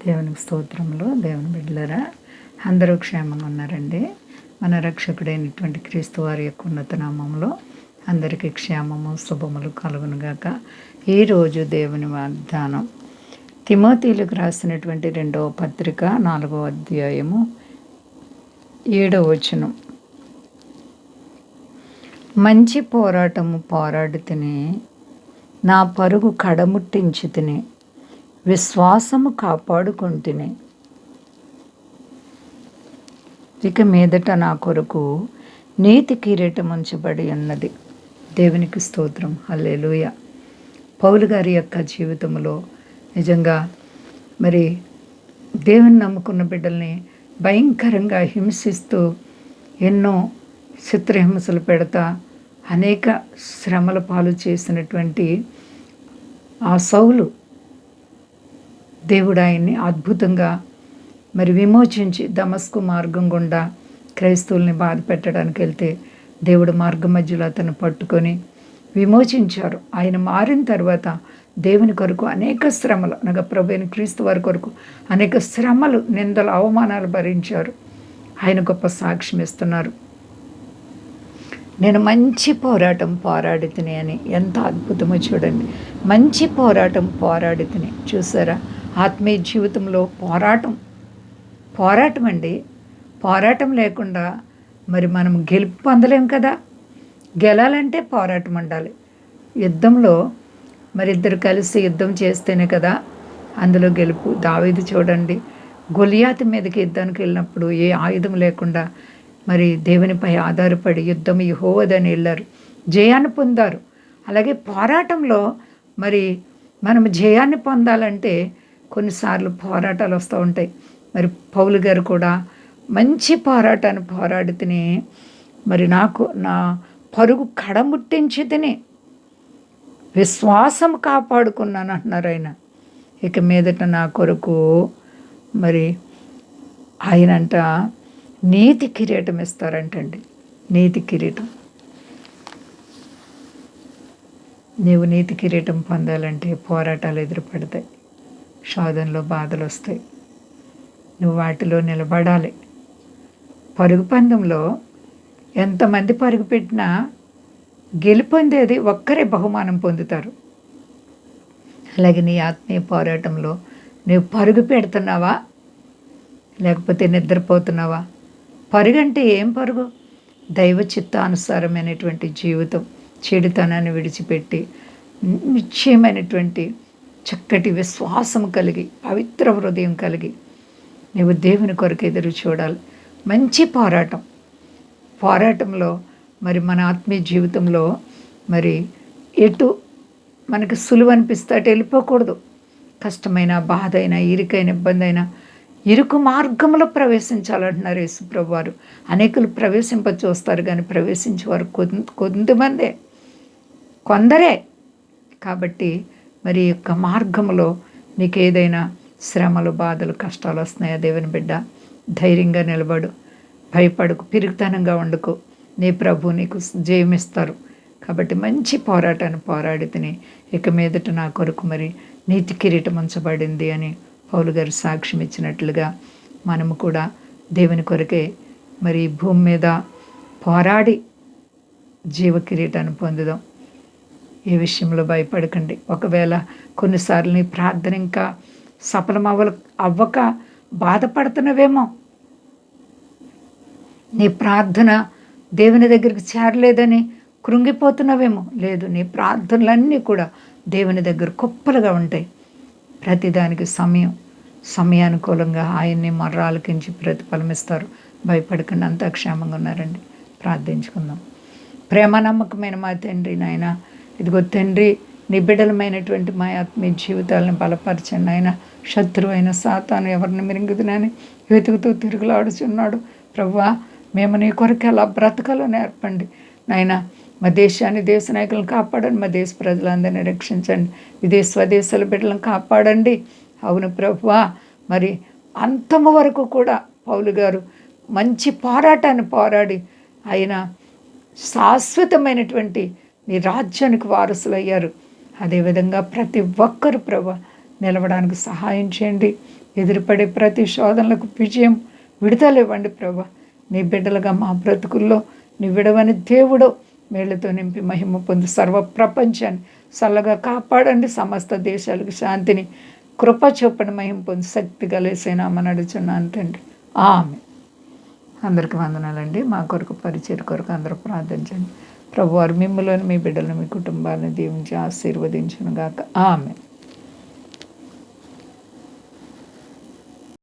దేవునికి స్తోత్రములు. దేవుని బిడ్డలారా, అందరూ క్షేమంగా ఉన్నారండి. మన రక్షకుడైనటువంటి క్రీస్తు వారి యొక్క ఉన్నత నామంలో అందరికీ క్షేమము శుభములు కలుగునుగాక. ఈరోజు దేవుని వాగ్దానం తిమోతీలకు రాసినటువంటి 2వ పత్రిక 4వ అధ్యాయము 7వ వచనం. మంచి పోరాటము పోరాడుతూనే నా పరుగు కడముట్టించి తిని విశ్వాసము కాపాడుకుంటుని ఇక మీదట నా కొరకు నీతి కిరీటం ఉంచబడి ఉన్నది. దేవునికి స్తోత్రం. హల్లెలూయా. పౌలు గారి యొక్క జీవితంలో నిజంగా మరి దేవుని నమ్ముకున్న బిడ్డల్ని భయంకరంగా హింసిస్తూ ఎన్నో చిత్రహింసలు పెడతా అనేక శ్రమల పాలు చేసినటువంటి ఆ సౌలు దేవుడు ఆయన్ని అద్భుతంగా మరి విమోచించి దమస్కు మార్గం గుండా క్రైస్తవుల్ని బాధ పెట్టడానికి వెళ్తే దేవుడు మార్గం మధ్యలో అతను పట్టుకొని విమోచించారు. ఆయన మారిన తర్వాత దేవుని కొరకు అనేక శ్రమలు అనగా ప్రభువైన క్రీస్తు వారి కొరకు అనేక శ్రమలు, నిందలు, అవమానాలు భరించారు. ఆయన గొప్ప సాక్ష్యం ఇస్తున్నారు. నేను మంచి పోరాటం పోరాడి తిని అని. ఎంత అద్భుతమో చూడండి. మంచి పోరాటం పోరాడి తిని. చూసారా, ఆత్మీయ జీవితంలో పోరాటం అండి. పోరాటం లేకుండా మరి మనం గెలుపు పొందలేం కదా. గెలాలంటే పోరాటం ఉండాలి. యుద్ధంలో మరి ఇద్దరు కలిసి యుద్ధం చేస్తేనే కదా అందులో గెలుపు. దావీదు చూడండి, గొలియాతు మీదకి యుద్ధానికి వెళ్ళినప్పుడు ఏ ఆయుధం లేకుండా మరి దేవునిపై ఆధారపడి యుద్ధం యెహోవాదని వెళ్ళారు, జయాన్ని పొందారు. అలాగే పోరాటంలో మరి మనం జయాన్ని పొందాలంటే కొన్నిసార్లు పోరాటాలు వస్తూ ఉంటాయి. మరి పౌలు గారు కూడా మంచి పోరాటాన్ని పోరాడి తిని మరి నాకు నా పరుగు కడముట్టించి తిని విశ్వాసం కాపాడుకున్నాను అంటున్నారు ఆయన. ఇక మీదట నా కొరకు మరి ఆయనంట నీతి కిరీటం ఇస్తారంటండి. నీతి కిరీటం. నీవు నీతి కిరీటం పొందాలంటే పోరాటాలు ఎదురుపడతాయి, శోధనలో బాధలు వస్తాయి. నువ్వు వాటిలో నిలబడాలి. పరుగు పందెంలో ఎంతమంది పరుగు పెట్టినా గెలుపొందేది ఒక్కరే బహుమానం పొందుతారు. అలాగే నీ ఆత్మీయ పోరాటంలో నువ్వు పరుగు పెడుతున్నావా లేకపోతే నిద్రపోతున్నావా? పరుగు అంటే ఏం పరుగు? దైవ చిత్తానుసారమైనటువంటి జీవితం, చెడుతనాన్ని విడిచిపెట్టి నిశ్చయమైనటువంటి చక్కటి విశ్వాసం కలిగి పవిత్ర హృదయం కలిగి నువ్వు దేవుని కొరకు ఎదురు చూడాలి. మంచి పోరాటంలో మరి మన ఆత్మీయ జీవితంలో మరి ఎటు మనకి సులువు అనిపిస్తే అటు వెళ్ళిపోకూడదు. కష్టమైన, బాధ అయినా, ఇరుకైన, ఇబ్బంది అయినా ఇరుకు మార్గంలో ప్రవేశించాలంటున్నారు యేసుప్రభు వారు. అనేకులు ప్రవేశింప చూస్తారు కానీ ప్రవేశించేవారు కొందరే. కాబట్టి మరి ఈ యొక్క మార్గంలో నీకు ఏదైనా శ్రమలు, బాధలు, కష్టాలు వస్తున్నాయా దేవుని బిడ్డ, ధైర్యంగా నిలబడు, భయపడకు, పిరుగుతనంగా ఉండకు. నీ ప్రభు నీకు జయమిస్తారు. కాబట్టి మంచి పోరాటాన్ని పోరాడి తిని ఇక మీదట నా కొరకు మరి నీతి కిరీటం ఉంచబడింది అని పౌలు గారు సాక్ష్యం ఇచ్చినట్లుగా మనము కూడా దేవుని కొరకే మరి భూమి మీద పోరాడి జీవ కిరీటాన్ని పొందుదాం. ఏ విషయంలో భయపడకండి. ఒకవేళ కొన్నిసార్లు నీ ప్రార్థన ఇంకా సఫలం అవ్వక బాధపడుతున్నవేమో, నీ ప్రార్థన దేవుని దగ్గరికి చేరలేదని కృంగిపోతున్నవేమో. లేదు, నీ ప్రార్థనలన్నీ కూడా దేవుని దగ్గర కుప్పలుగా ఉంటాయి. ప్రతిదానికి సమయానుకూలంగా ఆయన్ని ఆలకించి ప్రతిఫలమిస్తారు. భయపడకుండా అంతా క్షేమంగా ఉన్నారండి. ప్రార్థించుకుందాం. ప్రేమ నమ్మకమైన మా తండ్రి, నాయన ఇదిగో తండ్రి, నీ బిడ్డలమైనటువంటి మా ఆత్మీయ జీవితాలను బలపరచండి. ఆయన శత్రువైన సాతాను ఎవరిని మిరింగుదునని వెతుకుతూ తిరుగులాడుచున్నాడు. ప్రభువా, మేము నీ కొరకు ఎలా బ్రతకాలో నేర్పండి నాయన. మా దేశాన్ని, దేశ నాయకులను కాపాడండి. మా దేశ ప్రజలందరినీ రక్షించండి. స్వదేశాల బిడ్డలను కాపాడండి. అవును ప్రభువా, మరి అంతము వరకు కూడా పౌలు గారు మంచి పోరాటాన్ని పోరాడి ఆయన శాశ్వతమైనటువంటి నీ రాజ్యానికి వారసులయ్యారు. అదేవిధంగా ప్రతి ఒక్కరు ప్రభు నిలవడానికి సహాయం చేయండి. ఎదురుపడే ప్రతి శోధనలకు విజయం విడుదల ఇవ్వండి ప్రభా. నీ బిడ్డలుగా మా బ్రతుకుల్లో నీ విడవని దేవుడు మేళ్లతో నింపి మహిమ పొంది సర్వ ప్రపంచాన్ని చల్లగా కాపాడండి. సమస్త దేశాలకు శాంతిని కృప చూపని మహిమ పొంది శక్తి కలిసేనామని అడుగుచున్నాను తండ్రి. ఆమె అందరికీ వందనాలండి. మా కొరకు పరిచయ కొరకు అందరూ ప్రార్థించండి. ప్రభువారు మిమ్మల్ని, మీ బిడ్డలను, మీ కుటుంబాలను దీవించి ఆశీర్వదించును గాక. ఆమె